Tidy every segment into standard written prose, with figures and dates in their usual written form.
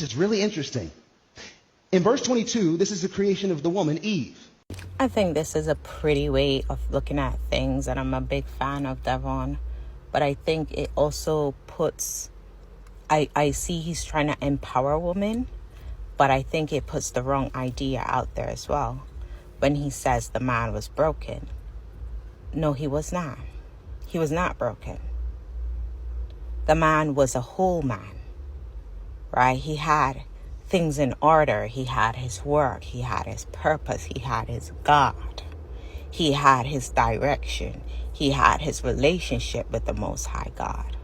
is really interesting. In verse 22, this is the creation of the woman, Eve. I think this is a pretty way of looking at things, and I'm a big fan of Devon. But I think it also puts, I see he's trying to empower women, but I think it puts the wrong idea out there as well. When he says the man was broken. No, he was not. He was not broken. The man was a whole man, right? He had things in order. He had his work. He had his purpose. He had his God. He had his direction. He had his relationship with the Most High God,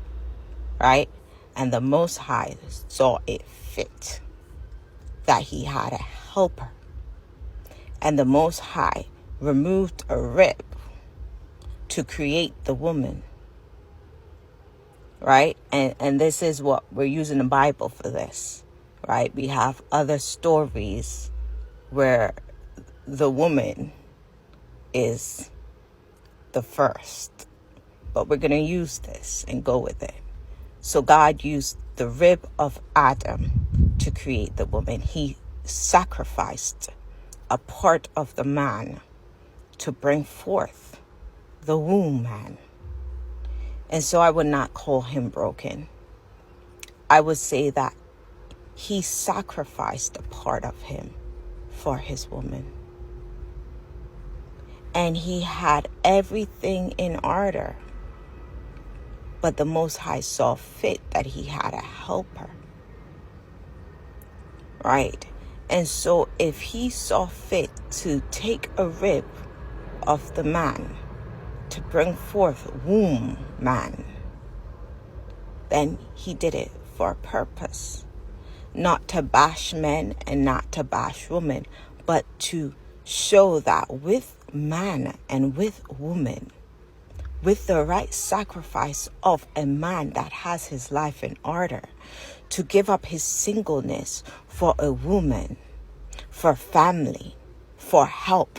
right? And the Most High saw it fit that he had a helper. And the Most High removed a rib to create the woman, right? And this is what we're using the Bible for this, right? We have other stories where the woman is the first, but we're going to use this and go with it. So God used the rib of Adam to create the woman. He sacrificed a part of the man to bring forth the womb man. And so I would not call him broken. I would say that he sacrificed a part of him for his woman. And he had everything in order. But the Most High saw fit that he had a helper. Right? And so if he saw fit to take a rib of the man to bring forth womb man, then he did it for a purpose. Not to bash men and not to bash women, but to show that with man and with woman, with the right sacrifice of a man that has his life in order, to give up his singleness for a woman, for family, for help,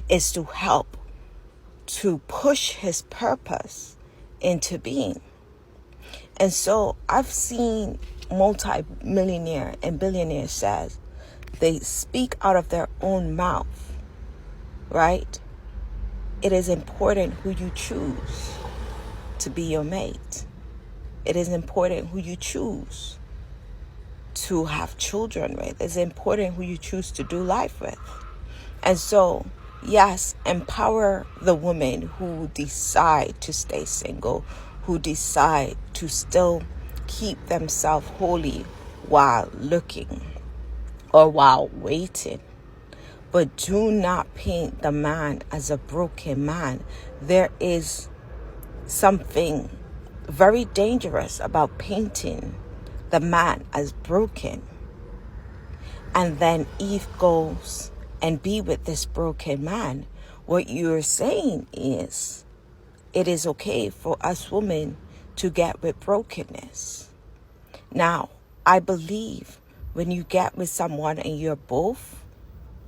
is to help to push his purpose into being. And so I've seen multi-millionaire and billionaires says they speak out of their own mouth, right? It is important who you choose to be your mate. It is important who you choose to have children with. It's important who you choose to do life with. And so, yes, empower the women who decide to stay single, who decide to still keep themselves holy while looking or while waiting. But do not paint the man as a broken man. There is something very dangerous about painting the man as broken. And then Eve goes and be with this broken man. What you're saying is, it is okay for us women to get with brokenness. Now, I believe when you get with someone and you're both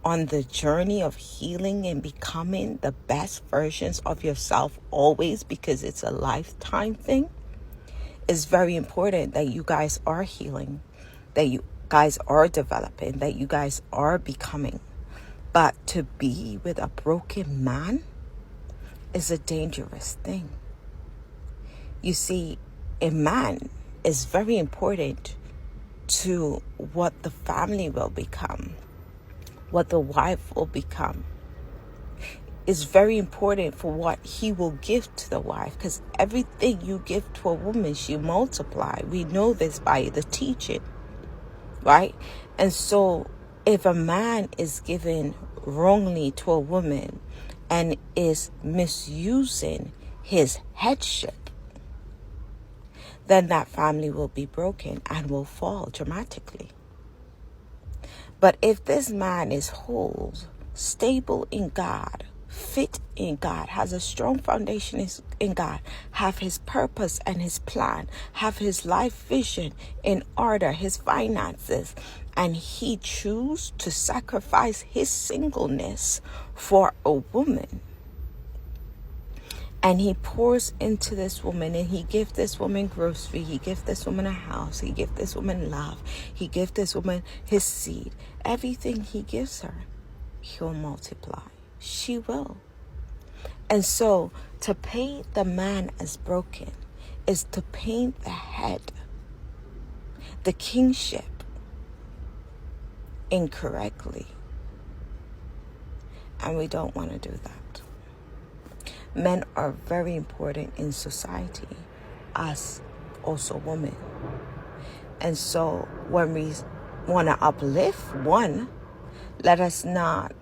on the journey of healing and becoming the best versions of yourself always, because it's a lifetime thing, it's very important that you guys are healing, that you guys are developing, that you guys are becoming. But to be with a broken man is a dangerous thing. You see, a man is very important to what the family will become, what the wife will become. It's very important for what he will give to the wife, because everything you give to a woman, she multiply. We know this by the teaching, right? And so if a man is given wrongly to a woman and is misusing his headship, then that family will be broken and will fall dramatically. But if this man is whole, stable in God, fit in God, has a strong foundation in God, have his purpose and his plan, have his life vision in order, his finances, and he choose to sacrifice his singleness for a woman, And he pours into this woman, and he gives this woman grocery. He gives this woman a house. He gives this woman love. He gives this woman his seed. Everything he gives her, he'll multiply. She will. And so to paint the man as broken is to paint the head, the kingship, incorrectly. And we don't want to do that. Men are very important in society, as also women. And so when we want to uplift one, let us not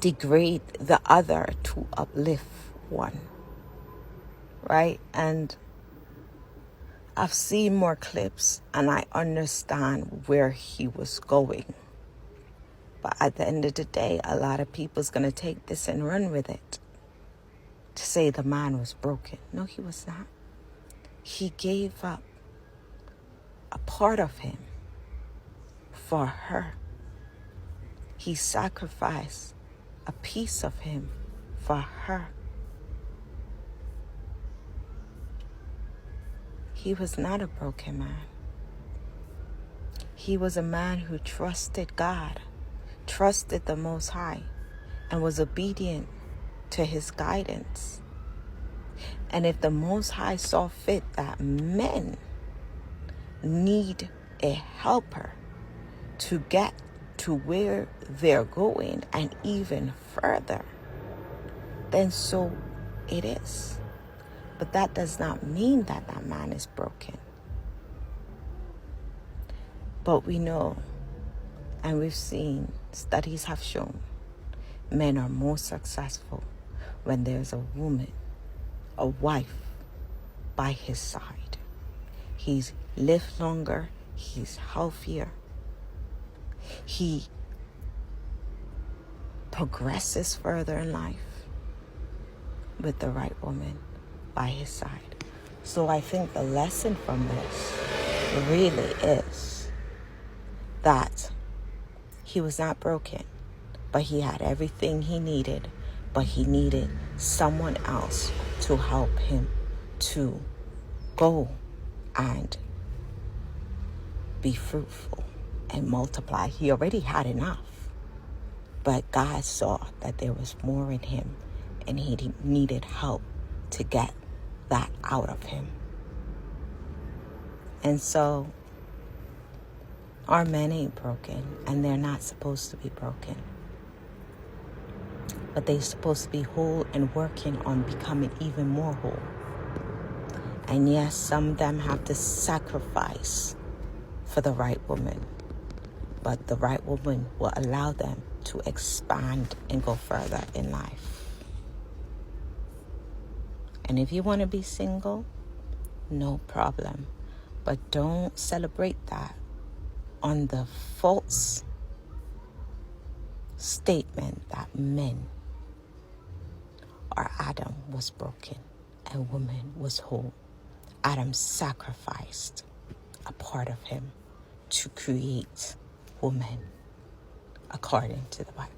degrade the other to uplift one. Right? And I've seen more clips and I understand where he was going. But at the end of the day, a lot of people's going to take this and run with it. To say the man was broken. No, he was not. He gave up a part of him for her. He sacrificed a piece of him for her. He was not a broken man. He was a man who trusted God, trusted the Most High, and was obedient to his guidance. And if the Most High saw fit that men need a helper to get to where they're going and even further, then so it is. But that does not mean that that man is broken. But we know, and we've seen, studies have shown, men are more successful when there's a woman, a wife, by his side. He's lived longer, he's healthier, he progresses further in life with the right woman by his side. So I think the lesson from this really is that he was not broken, but he had everything he needed, but he needed someone else to help him to go and be fruitful and multiply. He already had enough, but God saw that there was more in him and he needed help to get that out of him. And so our men ain't broken, and they're not supposed to be broken. But they're supposed to be whole and working on becoming even more whole. And yes, some of them have to sacrifice for the right woman. But the right woman will allow them to expand and go further in life. And if you want to be single, no problem. But don't celebrate that on the false statement that men or Adam was broken and woman was whole. Adam sacrificed a part of him to create woman according to the Bible.